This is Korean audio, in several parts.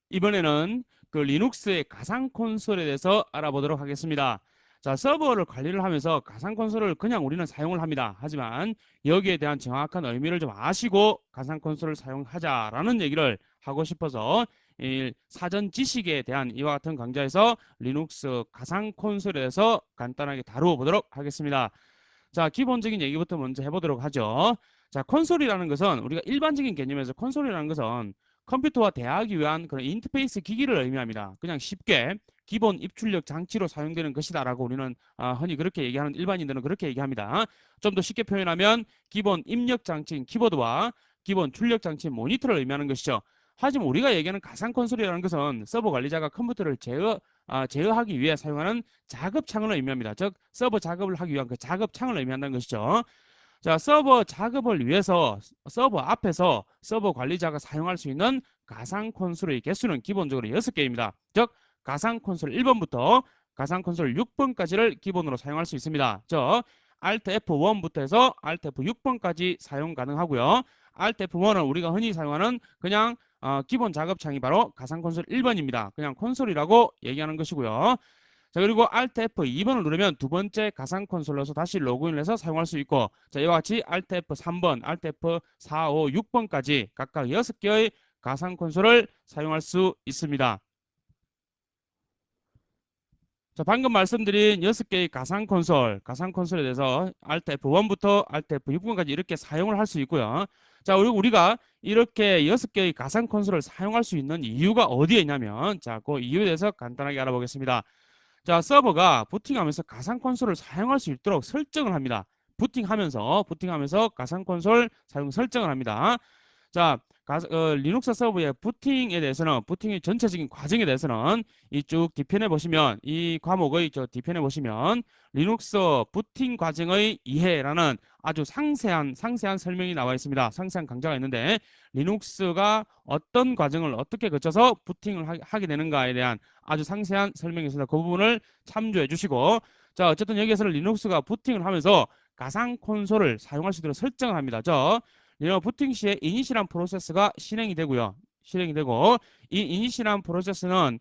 이번에는 그 리눅스의 가상 콘솔에 대해서 알아보도록 하겠습니다. 자, 서버를 관리를 하면서 가상 콘솔을 그냥 우리는 사용을 합니다. 하지만 여기에 대한 정확한 의미를 좀 아시고 가상 콘솔을 사용하자라는 얘기를 하고 싶어서 이 사전 지식에 대한 이와 같은 강좌에서 리눅스 가상 콘솔에 대해서 간단하게 다루어 보도록 하겠습니다. 자, 기본적인 얘기부터 먼저 해보도록 하죠. 자, 콘솔이라는 것은 우리가 일반적인 개념에서 콘솔이라는 것은 컴퓨터와 대화하기 위한 그런 인터페이스 기기를 의미합니다. 그냥 쉽게 기본 입출력 장치로 사용되는 것이다라고 우리는 흔히 그렇게 얘기하는 일반인들은 그렇게 얘기합니다. 좀 더 쉽게 표현하면 기본 입력 장치인 키보드와 기본 출력 장치인 모니터를 의미하는 것이죠. 하지만 우리가 얘기하는 가상 콘솔이라는 것은 서버 관리자가 컴퓨터를 제어하기 위해 사용하는 작업창을 의미합니다. 즉 서버 작업을 하기 위한 그 작업창을 의미한다는 것이죠. 자, 서버 작업을 위해서 서버 앞에서 서버 관리자가 사용할 수 있는 가상 콘솔의 개수는 기본적으로 6개입니다. 즉 가상 콘솔 1번부터 가상 콘솔 6번까지를 기본으로 사용할 수 있습니다. 즉 Alt F1부터 해서 Alt F6번까지 사용 가능하고요. Alt F1은 우리가 흔히 사용하는 그냥 기본 작업창이 바로 가상 콘솔 1번입니다. 그냥 콘솔이라고 얘기하는 것이고요. 자, 그리고 Alt F2번을 누르면 두 번째 가상 콘솔로서 다시 로그인을 해서 사용할 수 있고, 자, 이와 같이 Alt F3번, Alt F4, 5, 6번까지 각각 6개의 가상 콘솔을 사용할 수 있습니다. 자, 방금 말씀드린 6개의 가상 콘솔에 대해서 Alt F1부터 Alt F6번까지 이렇게 사용을 할 수 있고요. 자, 그리고 우리가 이렇게 6개의 가상 콘솔을 사용할 수 있는 이유가 어디에 있냐면, 자, 그 이유에 대해서 간단하게 알아보겠습니다. 자, 서버가 부팅하면서 가상 콘솔을 사용할 수 있도록 설정을 합니다. 부팅하면서 가상 콘솔 사용 설정을 합니다. 자, 리눅스 서버의 부팅에 대해서는 부팅의 전체적인 과정에 대해서는 이쭉 뒤편에 보시면 이 과목의 저 뒤편에 보시면 리눅스 부팅 과정의 이해라는 아주 상세한 설명이 나와 있습니다. 상세한 강좌가 있는데 리눅스가 어떤 과정을 어떻게 거쳐서 부팅을 하게 되는가에 대한 아주 상세한 설명이 있습니다. 그 부분을 참조해 주시고 자, 어쨌든 여기에서는 리눅스가 부팅을 하면서 가상 콘솔을 사용할 수 있도록 설정을 합니다. 부팅 시에 이닛이란 프로세스가 실행이 되고요. 실행이 되고 이 이닛이란 프로세스는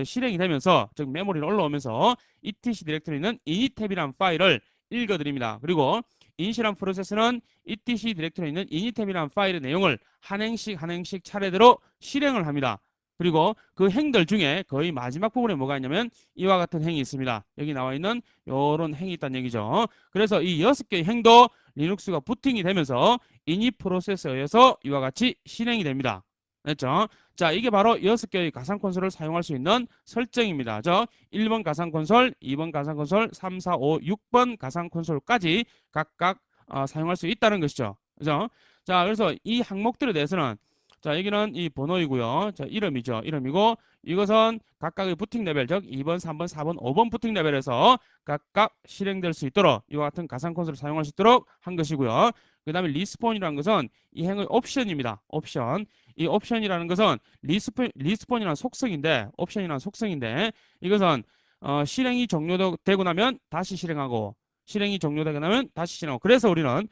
실행이 되면서 즉 메모리를 올라오면서 etc 디렉토리는 init 탭이란 파일을 읽어드립니다. 그리고 이닛이란 프로세스는 etc 디렉토리에 있는 init 탭이란 파일의 내용을 한 행씩 차례대로 실행을 합니다. 그리고 그 행들 중에 거의 마지막 부분에 뭐가 있냐면 이와 같은 행이 있습니다. 여기 나와 있는 이런 행이 있다는 얘기죠. 그래서 이 6개의 행도 리눅스가 부팅이 되면서 init 프로세스에 의해서 이와 같이 실행이 됩니다. 됐죠? 자, 이게 바로 6개의 가상 콘솔을 사용할 수 있는 설정입니다. 1번 가상 콘솔, 2번 가상 콘솔, 3, 4, 5, 6번 가상 콘솔까지 각각 사용할 수 있다는 것이죠. 그죠? 자, 그래서 이 항목들에 대해서는 자, 여기는 이 번호이고요. 자, 이름이죠. 이름이고 이것은 각각의 부팅 레벨, 즉 2번, 3번, 4번, 5번 부팅 레벨에서 각각 실행될 수 있도록 이와 같은 가상 콘솔을 사용할 수 있도록 한 것이고요. 그 다음에 리스폰이라는 것은 이 행의 옵션입니다. 옵션. 이 옵션이라는 것은 리스폰이라는 속성인데 이것은 실행이 종료되고 나면 다시 실행하고 실행이 종료되고 나면 다시 실행하고 그래서 우리는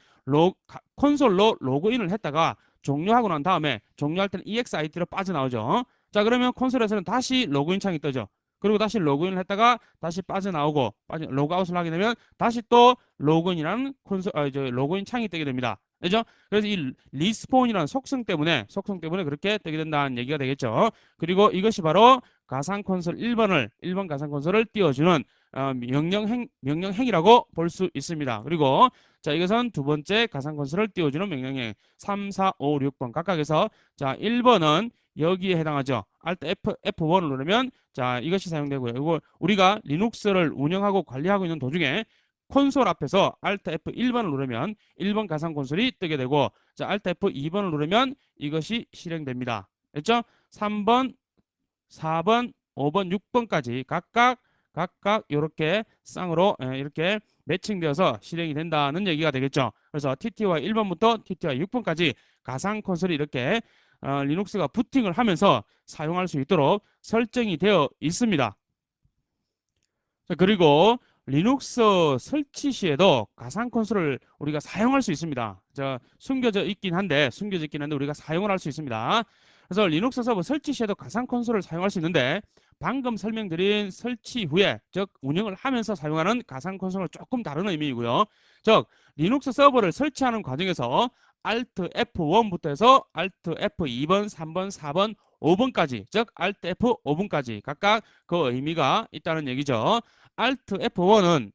콘솔로 로그인을 했다가 종료하고 난 다음에 종료할 때는 EXIT로 빠져나오죠. 자, 그러면 콘솔에서는 다시 로그인 창이 뜨죠. 그리고 다시 로그인을 했다가 다시 빠져나오고 로그아웃을 하게 되면 다시 또 로그인이라는 로그인 창이 뜨게 됩니다. 그죠? 그래서 이 리스폰이라는 속성 때문에 그렇게 뜨게 된다는 얘기가 되겠죠. 그리고 이것이 바로 가상 콘솔 1번 가상 콘솔을 띄워주는 명령행이라고 볼 수 있습니다. 그리고 자, 이것은 두 번째 가상 콘솔을 띄워주는 명령행 3, 4, 5, 6번 각각에서 자, 1번은 여기에 해당하죠. Alt F1을 누르면 자, 이것이 사용되고요. 이거 우리가 리눅스를 운영하고 관리하고 있는 도중에 콘솔 앞에서 Alt F1번을 누르면 1번 가상 콘솔이 뜨게 되고 자, Alt F2번을 누르면 이것이 실행됩니다. 됐죠? 3번, 4번, 5번, 6번까지 각각 이렇게 쌍으로 이렇게 매칭되어서 실행이 된다는 얘기가 되겠죠. 그래서 TTY 1번부터 TTY 6번까지 가상 콘솔이 이렇게 리눅스가 부팅을 하면서 사용할 수 있도록 설정이 되어 있습니다. 자, 그리고 리눅스 설치 시에도 가상 콘솔을 우리가 사용할 수 있습니다. 숨겨져 있긴 한데 우리가 사용을 할 수 있습니다. 그래서 리눅스 서버 설치 시에도 가상 콘솔을 사용할 수 있는데 방금 설명드린 설치 후에 즉 운영을 하면서 사용하는 가상 콘솔은 조금 다른 의미이고요. 즉 리눅스 서버를 설치하는 과정에서 Alt F1부터 해서 Alt F2번, 3번, 4번, 5번까지 즉 Alt F5번까지 각각 그 의미가 있다는 얘기죠. Alt F1은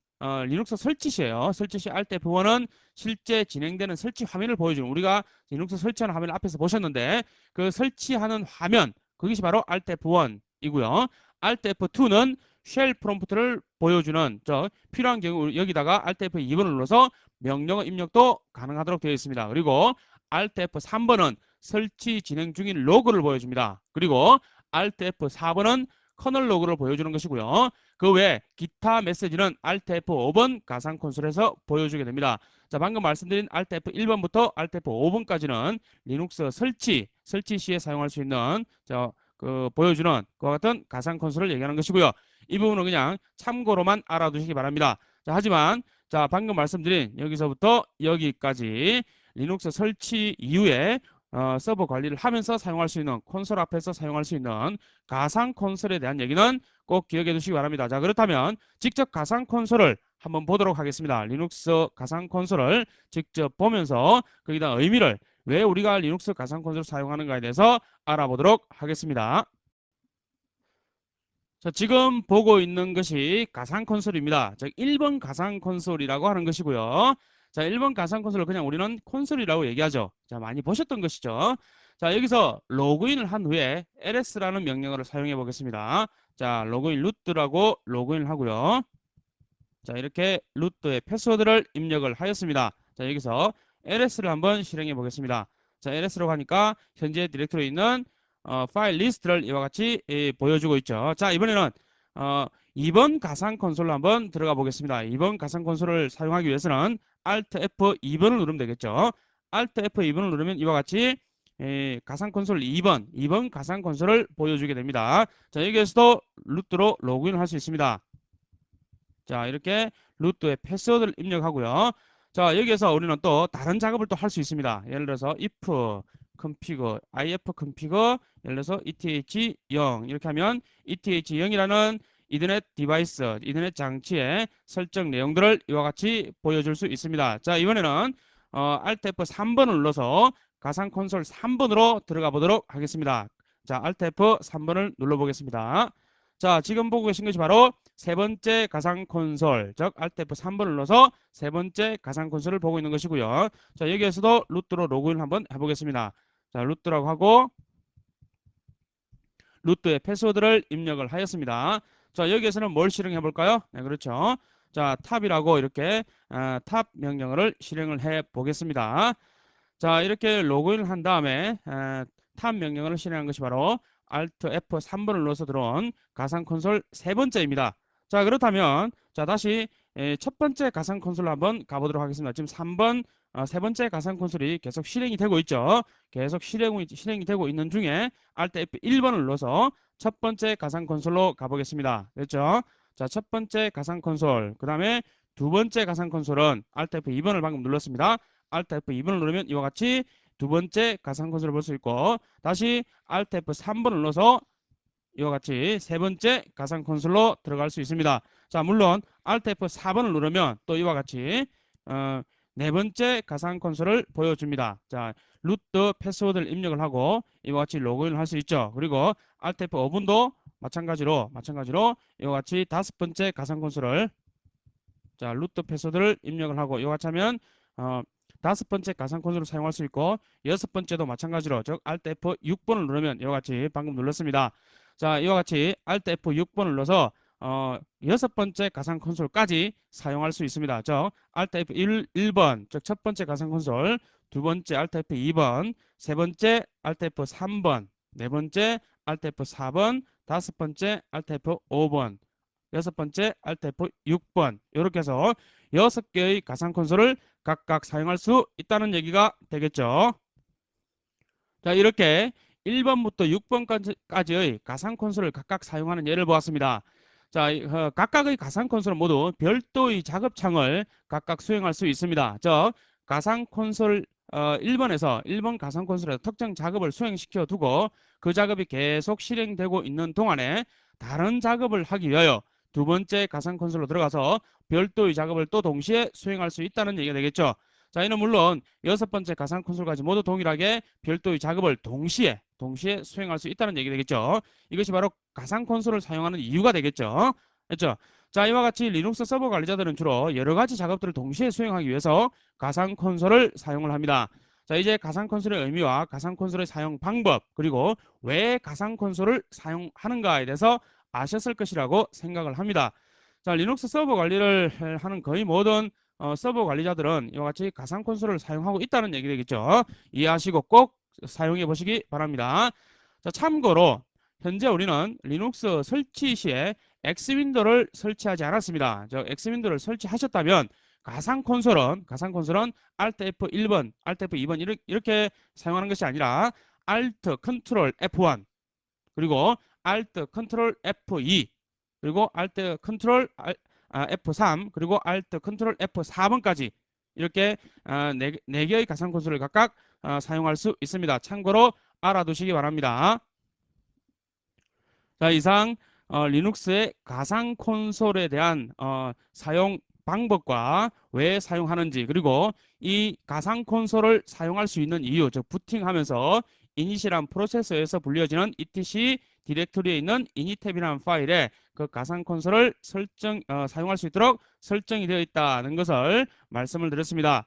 리눅스 설치 시에요. 설치 시 Alt F1은 실제 진행되는 설치 화면을 보여주는 우리가 리눅스 설치하는 화면을 앞에서 보셨는데 그 설치하는 화면 그것이 바로 Alt F1이고요. Alt F2는 쉘 프롬프트를 보여주는 필요한 경우 여기다가 Alt F2번을 눌러서 명령어 입력도 가능하도록 되어 있습니다. 그리고 Alt F3번은 설치 진행 중인 로그를 보여줍니다. 그리고 Alt F4번은 커널 로그를 보여주는 것이고요. 그 외에 기타 메시지는 Alt F5번 가상 콘솔에서 보여주게 됩니다. 자, 방금 말씀드린 Alt F1번부터 Alt F5번까지는 리눅스 설치 시에 사용할 수 있는 보여주는 그와 같은 가상 콘솔을 얘기하는 것이고요. 이 부분은 그냥 참고로만 알아두시기 바랍니다. 자, 하지만 자, 방금 말씀드린 여기서부터 여기까지 리눅스 설치 이후에 서버 관리를 하면서 사용할 수 있는 콘솔 앞에서 사용할 수 있는 가상 콘솔에 대한 얘기는 꼭 기억해 두시기 바랍니다. 자, 그렇다면 직접 가상 콘솔을 한번 보도록 하겠습니다. 리눅스 가상 콘솔을 직접 보면서 거기다 의미를 왜 우리가 리눅스 가상 콘솔을 사용하는가에 대해서 알아보도록 하겠습니다. 자, 지금 보고 있는 것이 가상 콘솔입니다. 즉 1번 가상 콘솔이라고 하는 것이고요. 자, 1번 가상 콘솔을 그냥 우리는 콘솔이라고 얘기하죠. 자, 많이 보셨던 것이죠. 자, 여기서 로그인을 한 후에 ls라는 명령어를 사용해 보겠습니다. 자, 로그인 루트라고 로그인을 하고요. 자, 이렇게 루트의 패스워드를 입력을 하였습니다. 자, 여기서 ls를 한번 실행해 보겠습니다. 자, ls라고 하니까 현재 디렉토리에 있는 파일 리스트를 이와 같이 보여주고 있죠. 자, 이번에는 2번 가상 콘솔로 한번 들어가 보겠습니다. 2번 가상 콘솔을 사용하기 위해서는 Alt F2번을 누르면 되겠죠. Alt F2번을 누르면 이와 같이 가상 콘솔 2번 가상 콘솔을 보여주게 됩니다. 자, 여기에서도 루트로 로그인을 할 수 있습니다. 자, 이렇게 루트의 패스워드를 입력하고요. 자, 여기에서 우리는 또 다른 작업을 또 할 수 있습니다. 예를 들어서 if config, if config, 예를 들어서 eth 0 이렇게 하면 eth 0이라는 이더넷 디바이스, 이더넷 장치의 설정 내용들을 이와 같이 보여줄 수 있습니다. 자, 이번에는 Alt F3번을 눌러서 가상 콘솔 3번으로 들어가 보도록 하겠습니다. 자, Alt F3번을 눌러보겠습니다. 자, 지금 보고 계신 것이 바로 세 번째 가상 콘솔, 즉 Alt F3번을 눌러서 세 번째 가상 콘솔을 보고 있는 것이고요. 자, 여기에서도 루트로 로그인 한번 해보겠습니다. 자, 루트라고 하고 루트의 패스워드를 입력을 하였습니다. 자, 여기에서는 뭘 실행해 볼까요? 네, 그렇죠. 자, 탑이라고 이렇게 탑 명령어를 실행을 해 보겠습니다. 자, 이렇게 로그인을 한 다음에 탑 명령어를 실행한 것이 바로 Alt F3번을 눌러서 들어온 가상 콘솔 세 번째입니다. 자, 그렇다면 자, 다시 첫 번째 가상 콘솔로 한번 가보도록 하겠습니다. 지금 3번 세 번째 가상 콘솔이 계속 실행이 되고 있죠. 계속 실행이 되고 있는 중에 Alt F1번을 눌러서 첫 번째 가상 콘솔로 가보겠습니다. 됐죠? 자, 첫 번째 가상 콘솔, 그 다음에 두 번째 가상 콘솔은 Alt F2번을 방금 눌렀습니다. Alt F2번을 누르면 이와 같이 두 번째 가상 콘솔을 볼 수 있고, 다시 Alt F3번을 눌러서 이와 같이 세 번째 가상 콘솔로 들어갈 수 있습니다. 자, 물론 Alt F4번을 누르면 또 이와 같이 네 번째 가상 콘솔을 보여줍니다. 자, 루트 패스워드를 입력을 하고 이와 같이 로그인을 할 수 있죠. 그리고 Alt F5번도 마찬가지로 이와 같이 다섯 번째 가상 콘솔을 자, 루트 패스워드를 입력을 하고 이와 같이 하면 다섯 번째 가상 콘솔을 사용할 수 있고 여섯 번째도 마찬가지로 즉 Alt F6번을 누르면 이와 같이 방금 눌렀습니다. 자, 이와 같이 Alt F6번을 눌러서 여섯 번째 가상 콘솔까지 사용할 수 있습니다. 즉 Alt F1번 즉 첫 번째 가상 콘솔, 두 번째 Alt F2번, 세 번째 Alt F3번, 네 번째 Alt F4번, 다섯 번째 Alt F5번, 여섯 번째 Alt F6번 이렇게 해서 여섯 개의 가상 콘솔을 각각 사용할 수 있다는 얘기가 되겠죠. 자, 이렇게 1번부터 6번까지의 가상 콘솔을 각각 사용하는 예를 보았습니다. 자, 각각의 가상 콘솔은 모두 별도의 작업창을 각각 수행할 수 있습니다. 가상 콘솔 1번 가상 콘솔에서 특정 작업을 수행시켜 두고 그 작업이 계속 실행되고 있는 동안에 다른 작업을 하기 위하여 두 번째 가상 콘솔로 들어가서 별도의 작업을 또 동시에 수행할 수 있다는 얘기가 되겠죠. 자, 이는 물론 여섯 번째 가상 콘솔까지 모두 동일하게 별도의 작업을 동시에 수행할 수 있다는 얘기가 되겠죠. 이것이 바로 가상 콘솔을 사용하는 이유가 되겠죠. 됐죠? 자, 이와 같이 리눅스 서버 관리자들은 주로 여러 가지 작업들을 동시에 수행하기 위해서 가상 콘솔을 사용을 합니다. 자, 이제 가상 콘솔의 의미와 가상 콘솔의 사용 방법, 그리고 왜 가상 콘솔을 사용하는가에 대해서 아셨을 것이라고 생각을 합니다. 자, 리눅스 서버 관리를 하는 거의 모든 서버 관리자들은 이와 같이 가상 콘솔을 사용하고 있다는 얘기 되겠죠. 이해하시고 꼭 사용해 보시기 바랍니다. 자, 참고로 현재 우리는 리눅스 설치 시에 엑스윈도를 설치하지 않았습니다. 저 엑스윈도를 설치하셨다면 가상 콘솔은 Alt F1번, Alt F2번 이렇게 사용하는 것이 아니라 Alt Ctrl F1 그리고 Alt Ctrl F2 그리고 Alt Ctrl F3 그리고 Alt Ctrl F4번까지 이렇게 네 개의 가상 콘솔을 각각 사용할 수 있습니다. 참고로 알아두시기 바랍니다. 자, 이상 리눅스의 가상 콘솔에 대한 사용 방법과 왜 사용하는지 그리고 이 가상 콘솔을 사용할 수 있는 이유, 즉 부팅하면서 이닛이란 프로세서에서 불려지는 etc 디렉토리에 있는 init탭이라는 파일에 그 가상 콘솔을 사용할 수 있도록 설정이 되어 있다는 것을 말씀을 드렸습니다.